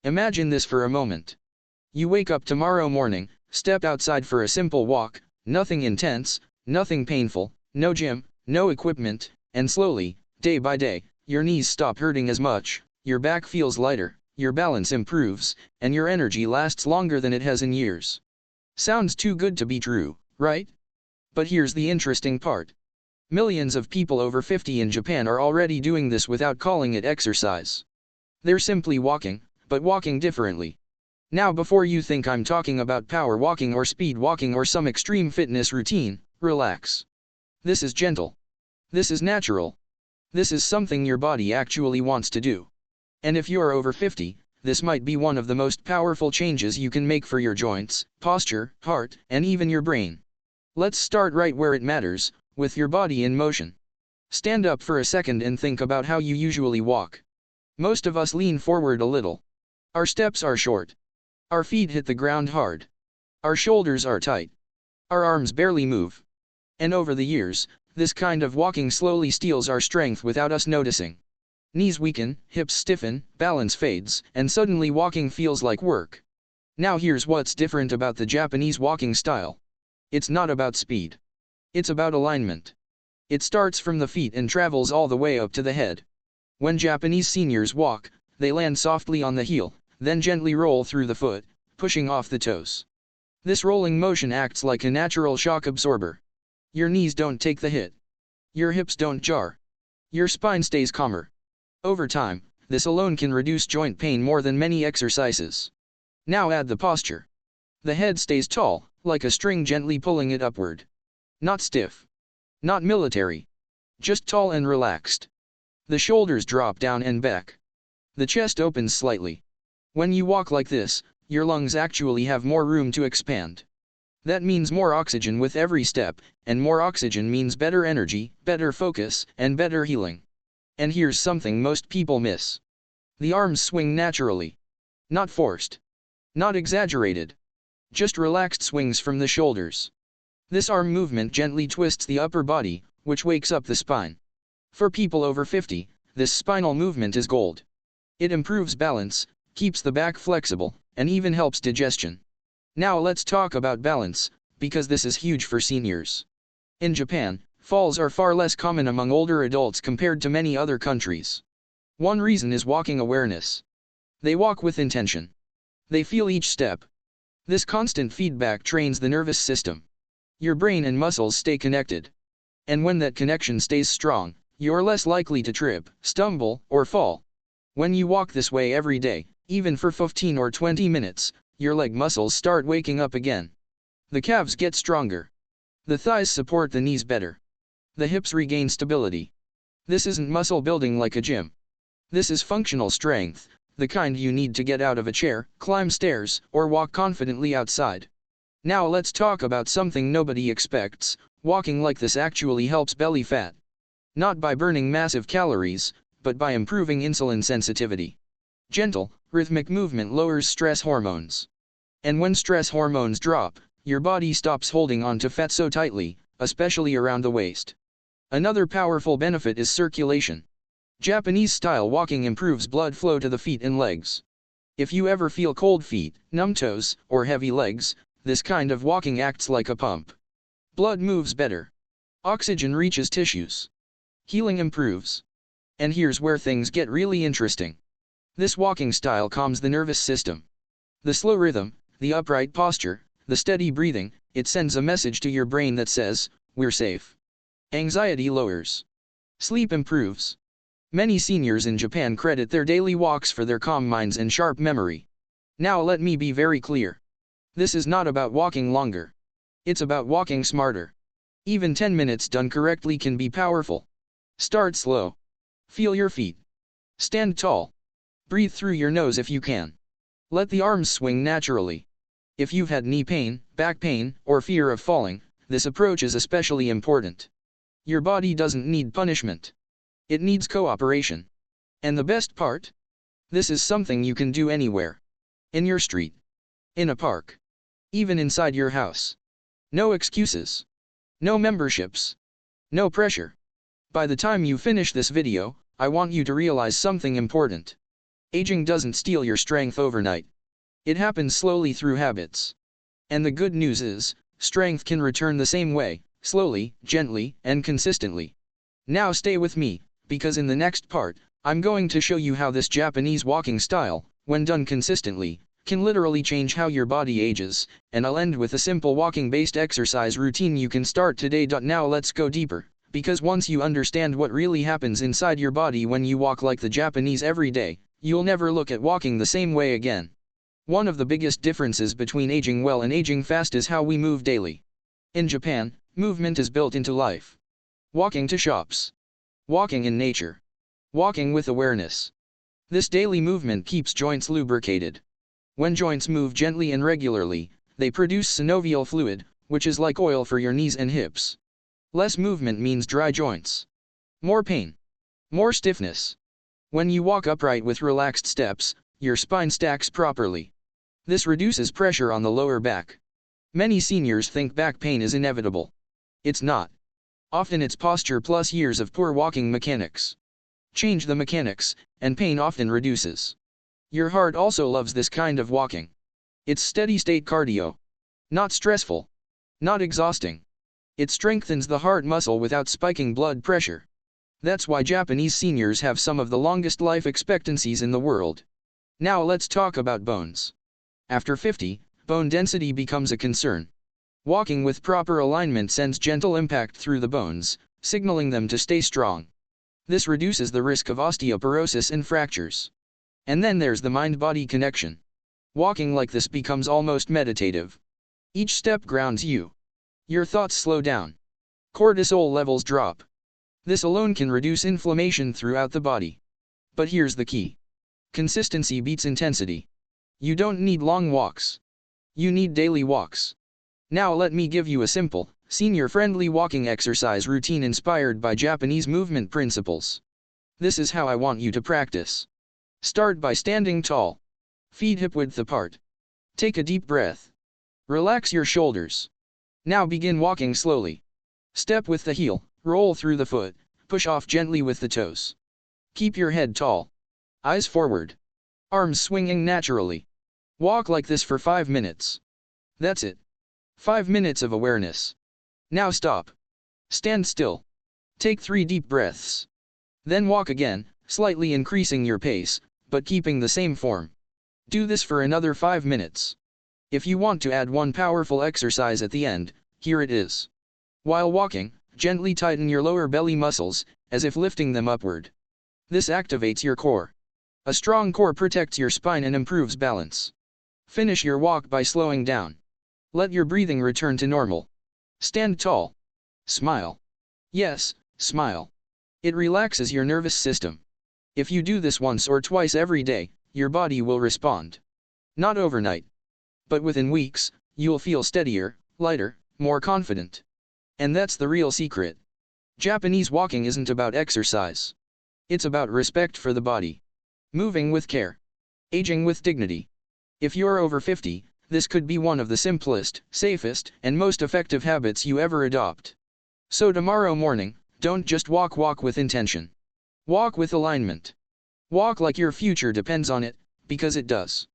Imagine this for a moment. You wake up tomorrow morning, step outside for a simple walk, nothing intense, nothing painful, no gym, no equipment, and slowly, day by day, your knees stop hurting as much, your back feels lighter, your balance improves, and your energy lasts longer than it has in years. Sounds too good to be true, right? But here's the interesting part. Millions of people over 50 in Japan are already doing this without calling it exercise. They're simply walking, but walking differently. Now before you think I'm talking about power walking or speed walking or some extreme fitness routine, relax. This is gentle. This is natural. This is something your body actually wants to do. And if you're over 50, this might be one of the most powerful changes you can make for your joints, posture, heart, and even your brain. Let's start right where it matters, with your body in motion. Stand up for a second and think about how you usually walk. Most of us lean forward a little. Our steps are short. Our feet hit the ground hard. Our shoulders are tight. Our arms barely move. And over the years, this kind of walking slowly steals our strength without us noticing. Knees weaken, hips stiffen, balance fades, and suddenly walking feels like work. Now here's what's different about the Japanese walking style. It's not about speed. It's about alignment. It starts from the feet and travels all the way up to the head. When Japanese seniors walk, they land softly on the heel, then gently roll through the foot, pushing off the toes. This rolling motion acts like a natural shock absorber. Your knees don't take the hit. Your hips don't jar. Your spine stays calmer. Over time, this alone can reduce joint pain more than many exercises. Now add the posture. The head stays tall, like a string gently pulling it upward. Not stiff. Not military. Just tall and relaxed. The shoulders drop down and back. The chest opens slightly. When you walk like this, your lungs actually have more room to expand. That means more oxygen with every step, and more oxygen means better energy, better focus, and better healing. And here's something most people miss. The arms swing naturally. Not forced. Not exaggerated. Just relaxed swings from the shoulders. This arm movement gently twists the upper body, which wakes up the spine. For people over 50, this spinal movement is gold. It improves balance, keeps the back flexible, and even helps digestion. Now let's talk about balance, because this is huge for seniors. In Japan, falls are far less common among older adults compared to many other countries. One reason is walking awareness. They walk with intention. They feel each step. This constant feedback trains the nervous system. Your brain and muscles stay connected. And when that connection stays strong, you're less likely to trip, stumble, or fall. When you walk this way every day, even for 15 or 20 minutes, your leg muscles start waking up again. The calves get stronger. The thighs support the knees better. The hips regain stability. This isn't muscle building like a gym. This is functional strength, the kind you need to get out of a chair, climb stairs, or walk confidently outside. Now let's talk about something nobody expects. Walking like this actually helps belly fat. Not by burning massive calories, but by improving insulin sensitivity. Gentle, rhythmic movement lowers stress hormones. And when stress hormones drop, your body stops holding on to fat so tightly, especially around the waist. Another powerful benefit is circulation. Japanese-style walking improves blood flow to the feet and legs. If you ever feel cold feet, numb toes, or heavy legs, this kind of walking acts like a pump. Blood moves better. Oxygen reaches tissues. Healing improves. And here's where things get really interesting. This walking style calms the nervous system. The slow rhythm, the upright posture, the steady breathing, it sends a message to your brain that says, we're safe. Anxiety lowers. Sleep improves. Many seniors in Japan credit their daily walks for their calm minds and sharp memory. Now let me be very clear. This is not about walking longer. It's about walking smarter. Even 10 minutes done correctly can be powerful. Start slow. Feel your feet. Stand tall. Breathe through your nose if you can. Let the arms swing naturally. If you've had knee pain, back pain, or fear of falling, this approach is especially important. Your body doesn't need punishment. It needs cooperation. And the best part? This is something you can do anywhere. In your street. In a park. Even inside your house. No excuses. No memberships. No pressure. By the time you finish this video, I want you to realize something important. Aging doesn't steal your strength overnight. It happens slowly through habits. And the good news is, strength can return the same way, slowly, gently, and consistently. Now stay with me, because in the next part, I'm going to show you how this Japanese walking style, when done consistently, can literally change how your body ages, and I'll end with a simple walking-based exercise routine you can start today. Now let's go deeper, because once you understand what really happens inside your body when you walk like the Japanese every day, you'll never look at walking the same way again. One of the biggest differences between aging well and aging fast is how we move daily. In Japan, movement is built into life. Walking to shops. Walking in nature. Walking with awareness. This daily movement keeps joints lubricated. When joints move gently and regularly, they produce synovial fluid, which is like oil for your knees and hips. Less movement means dry joints. More pain. More stiffness. When you walk upright with relaxed steps, your spine stacks properly. This reduces pressure on the lower back. Many seniors think back pain is inevitable. It's not. Often it's posture plus years of poor walking mechanics. Change the mechanics, and pain often reduces. Your heart also loves this kind of walking. It's steady-state cardio. Not stressful. Not exhausting. It strengthens the heart muscle without spiking blood pressure. That's why Japanese seniors have some of the longest life expectancies in the world. Now let's talk about bones. After 50, bone density becomes a concern. Walking with proper alignment sends gentle impact through the bones, signaling them to stay strong. This reduces the risk of osteoporosis and fractures. And then there's the mind-body connection. Walking like this becomes almost meditative. Each step grounds you. Your thoughts slow down. Cortisol levels drop. This alone can reduce inflammation throughout the body. But here's the key. Consistency beats intensity. You don't need long walks. You need daily walks. Now let me give you a simple, senior-friendly walking exercise routine inspired by Japanese movement principles. This is how I want you to practice. Start by standing tall. Feet hip-width apart. Take a deep breath. Relax your shoulders. Now begin walking slowly. Step with the heel, roll through the foot, push off gently with the toes. Keep your head tall. Eyes forward. Arms swinging naturally. Walk like this for 5 minutes. That's it. 5 minutes of awareness. Now stop. Stand still. Take 3 deep breaths. Then walk again, slightly increasing your pace, but keeping the same form. Do this for another 5 minutes. If you want to add one powerful exercise at the end, here it is. While walking, gently tighten your lower belly muscles, as if lifting them upward. This activates your core. A strong core protects your spine and improves balance. Finish your walk by slowing down. Let your breathing return to normal. Stand tall. Smile. Yes, smile. It relaxes your nervous system. If you do this once or twice every day, your body will respond. Not overnight. But within weeks, you'll feel steadier, lighter, more confident. And that's the real secret. Japanese walking isn't about exercise. It's about respect for the body. Moving with care. Aging with dignity. If you're over 50, this could be one of the simplest, safest, and most effective habits you ever adopt. So tomorrow morning, don't just walk with intention. Walk with alignment. Walk like your future depends on it, because it does.